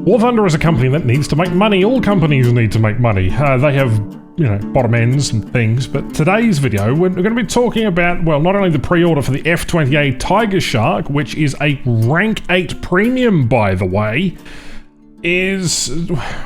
War Thunder is a company that needs to make money. All companies need to make money. They have, bottom ends and things. But today's video, we're going to be talking about, well, not only the pre-order for the F-28 Tiger Shark, which is a Rank 8 premium, by the way, is,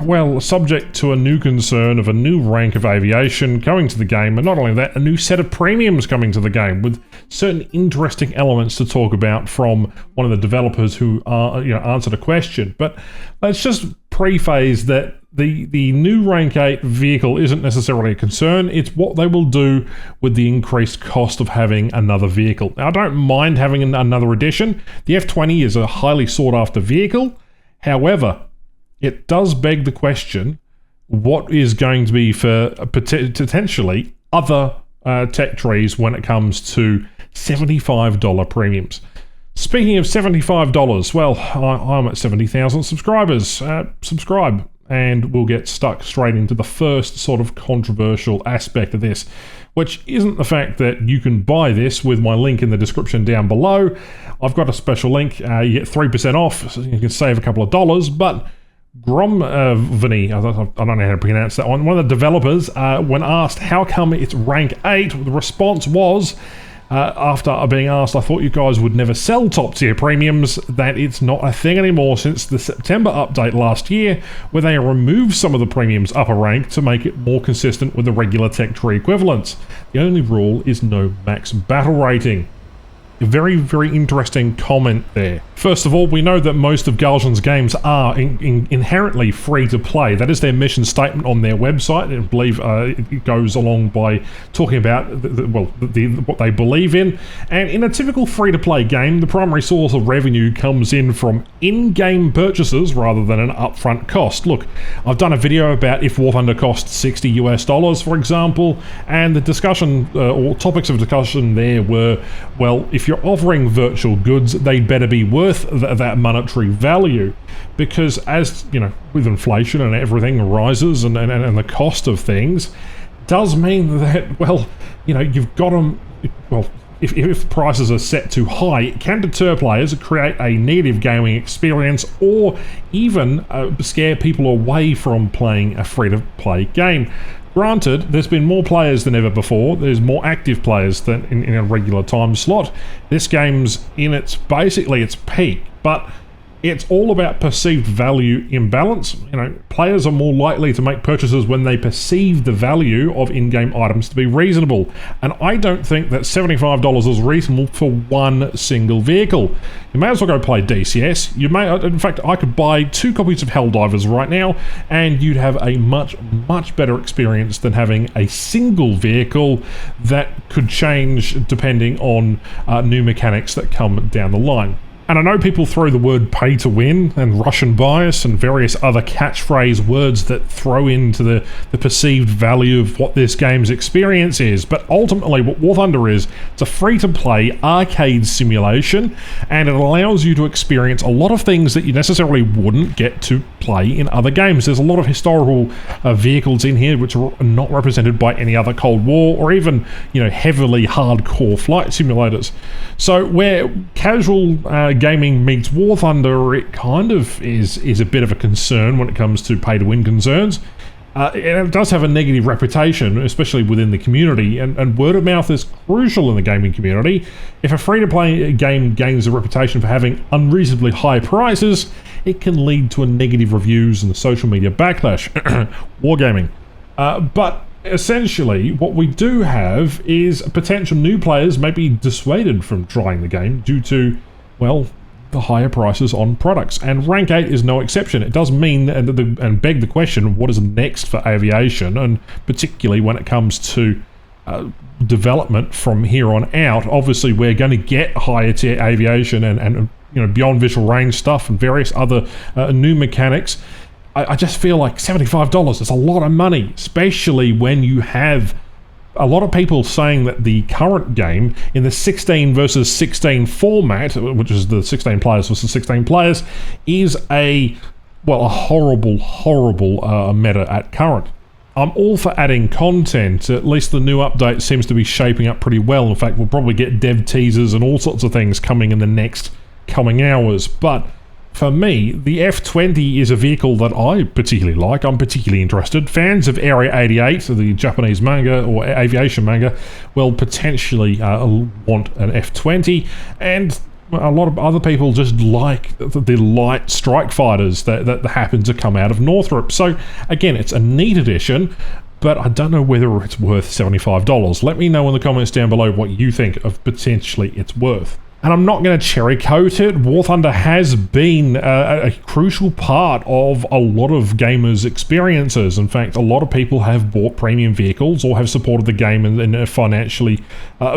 well, subject to a new concern of a new rank of aviation coming to the game, and not only that, a new set of premiums coming to the game with certain interesting elements to talk about from one of the developers who answered a question. But let's just preface that the new Rank 8 vehicle isn't necessarily a concern. It's what they will do with the increased cost of having another vehicle. Now, I don't mind having another edition. The F-20 is a highly sought after vehicle. However, it does beg the question, what is going to be for potentially other tech trees when it comes to $75 premiums? Speaking of $75, well, I'm at 70,000 subscribers. Subscribe, and we'll get stuck straight into the first sort of controversial aspect of this, which isn't the fact that you can buy this with my link in the description down below. I've got a special link. You get 3% off, so you can save a couple of dollars, but Gromvany, I don't know how to pronounce that one of the developers, when asked how come it's rank 8, the response was, after being asked, I thought you guys would never sell top tier premiums, that it's not a thing anymore since the September update last year, where they removed some of the premiums upper rank to make it more consistent with the regular tech tree equivalents. The only rule is no max battle rating. A very, very interesting comment there. First of all, we know that most of Gaijin's games are inherently free to play. That is their mission statement on their website. I believe it goes along by talking about what they believe in. And in a typical free-to-play game, the primary source of revenue comes in from in-game purchases rather than an upfront cost. Look, I've done a video about if War Thunder costs $60 US, for example, and the discussion or topics of discussion there were, well, if you're offering virtual goods, they'd better be worth that monetary value, because as with inflation and everything rises and the cost of things does mean that, well, you've got them, well, if prices are set too high, it can deter players, create a negative gaming experience, or even scare people away from playing a free-to-play game. Granted, there's been more players than ever before. There's more active players than in a regular time slot. This game's in its peak, but it's all about perceived value imbalance. Players are more likely to make purchases when they perceive the value of in-game items to be reasonable. And I don't think that $75 is reasonable for one single vehicle. You may as well go play DCS. In fact, I could buy 2 copies of Helldivers right now, and you'd have a much, much better experience than having a single vehicle that could change depending on new mechanics that come down the line. And I know people throw the word pay to win and Russian bias and various other catchphrase words that throw into the perceived value of what this game's experience is, but ultimately what War Thunder is, it's a free-to-play arcade simulation, and it allows you to experience a lot of things that you necessarily wouldn't get to play in other games. There's a lot of historical vehicles in here which are not represented by any other Cold War or even heavily hardcore flight simulators. So where casual gaming meets War Thunder, it kind of is a bit of a concern when it comes to pay-to-win concerns. And it does have a negative reputation, especially within the community, and word of mouth is crucial in the gaming community. If a free-to-play game gains a reputation for having unreasonably high prices, it can lead to a negative reviews and the social media backlash. Wargaming. But essentially, what we do have is potential new players may be dissuaded from trying the game due to, well, the higher prices on products, and Rank 8 is no exception. It does mean and beg the question, what is next for aviation, and particularly when it comes to development from here on out. Obviously, we're going to get higher tier aviation and beyond visual range stuff and various other new mechanics. I just feel like $75 is a lot of money, especially when you have a lot of people saying that the current game in the 16 versus 16 format, which is the 16 players versus 16 players, is a horrible meta at current. I'm all for adding content. At least the new update seems to be shaping up pretty well. In fact, we'll probably get dev teasers and all sorts of things coming in the next coming hours. But For me, the F-20 is a vehicle that I particularly like. I'm particularly interested. Fans of Area 88, the Japanese manga or aviation manga, will potentially want an F-20, and a lot of other people just like the light strike fighters that happen to come out of Northrop. So again, it's a neat addition, but I don't know whether it's worth $75. Let me know in the comments down below what you think of potentially it's worth. And I'm not going to cherry coat it. War Thunder has been a crucial part of a lot of gamers' experiences. In fact, a lot of people have bought premium vehicles or have supported the game in financially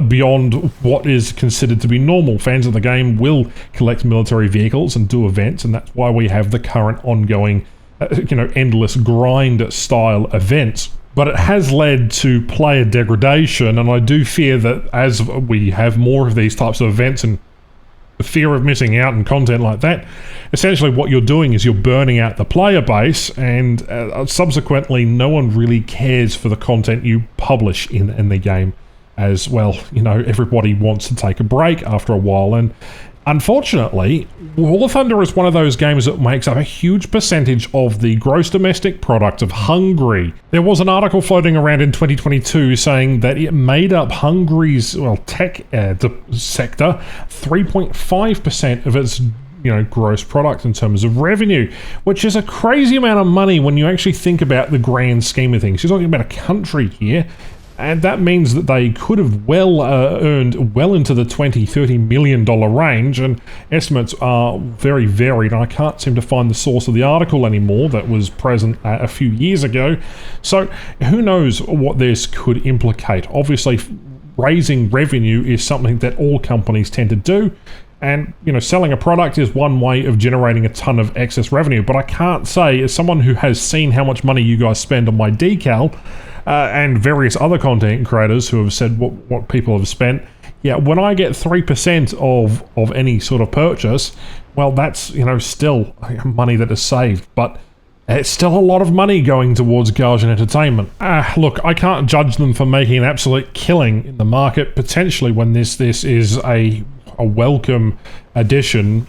beyond what is considered to be normal. Fans of the game will collect military vehicles and do events, and that's why we have the current ongoing, endless grind style events. But it has led to player degradation, and I do fear that as we have more of these types of events and the fear of missing out and content like that, essentially what you're doing is you're burning out the player base, and subsequently no one really cares for the content you publish in the game as well. Everybody wants to take a break after a while, and unfortunately, War Thunder is one of those games that makes up a huge percentage of the gross domestic product of Hungary. There was an article floating around in 2022 saying that it made up Hungary's tech sector 3.5% of its gross product in terms of revenue, which is a crazy amount of money when you actually think about the grand scheme of things. You're talking about a country here, and that means that they could have earned well into the $20-30 million range, and estimates are very varied. I can't seem to find the source of the article anymore that was present a few years ago. So who knows what this could implicate. Obviously, raising revenue is something that all companies tend to do. And, selling a product is one way of generating a ton of excess revenue. But I can't say, as someone who has seen how much money you guys spend on my decal, and various other content creators who have said what people have spent, when I get 3% of any sort of purchase, well, that's, still money that is saved. But it's still a lot of money going towards Gaijin Entertainment. Look, I can't judge them for making an absolute killing in the market, potentially when this is a welcome addition,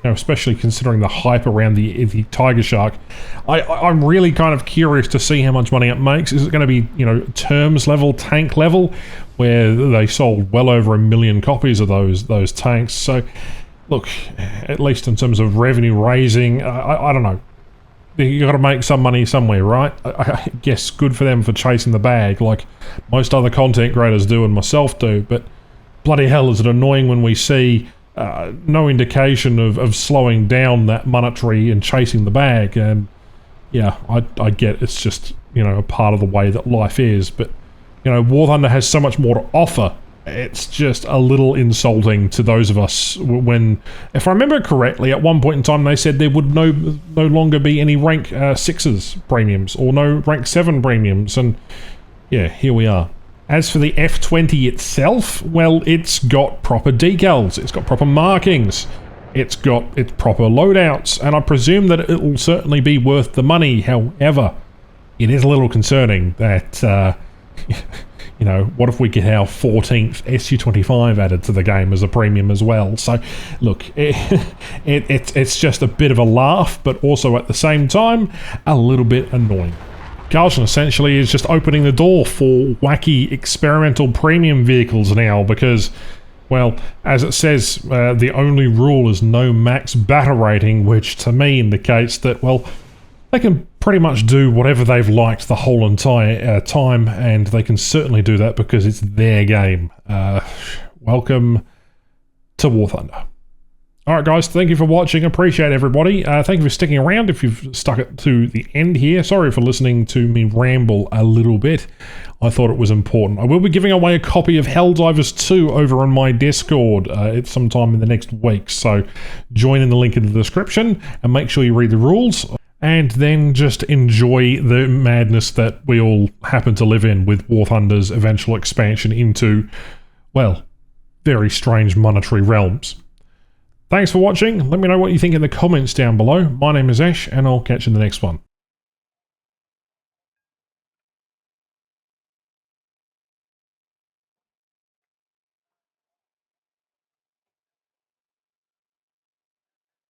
especially considering the hype around the Tiger Shark. I'm really kind of curious to see how much money it makes. Is it going to be, terms level, tank level, where they sold well over 1 million copies of those tanks? So, look, at least in terms of revenue raising, I don't know. You got to make some money somewhere, right? I guess good for them for chasing the bag, like most other content creators do and myself do, but bloody hell, is it annoying when we see no indication of slowing down that monetary and chasing the bag. And yeah, I get it's just, a part of the way that life is, but War Thunder has so much more to offer. It's just a little insulting to those of us when, if I remember correctly, at one point in time they said there would no longer be any rank 6s premiums or no rank 7 premiums, and yeah, here we are. As for the F-20 itself, well, it's got proper decals, it's got proper markings, it's got its proper loadouts, and I presume that it will certainly be worth the money. However, it is a little concerning that, what if we get our 14th SU-25 added to the game as a premium as well? So, look, it's just a bit of a laugh, but also at the same time, a little bit annoying. Gaijin essentially is just opening the door for wacky experimental premium vehicles now because, well, as it says, the only rule is no max battle rating, which to me indicates that, well, they can pretty much do whatever they've liked the whole entire time, and they can certainly do that because it's their game. Welcome to War Thunder. Alright guys, thank you for watching, appreciate everybody. Thank you for sticking around if you've stuck it to the end here. Sorry for listening to me ramble a little bit. I thought it was important. I will be giving away a copy of Helldivers 2 over on my Discord. It's sometime in the next week, so join in the link in the description and make sure you read the rules. And then just enjoy the madness that we all happen to live in with War Thunder's eventual expansion into, well, very strange monetary realms. Thanks for watching. Let me know what you think in the comments down below. My name is Ash, and I'll catch you in the next one.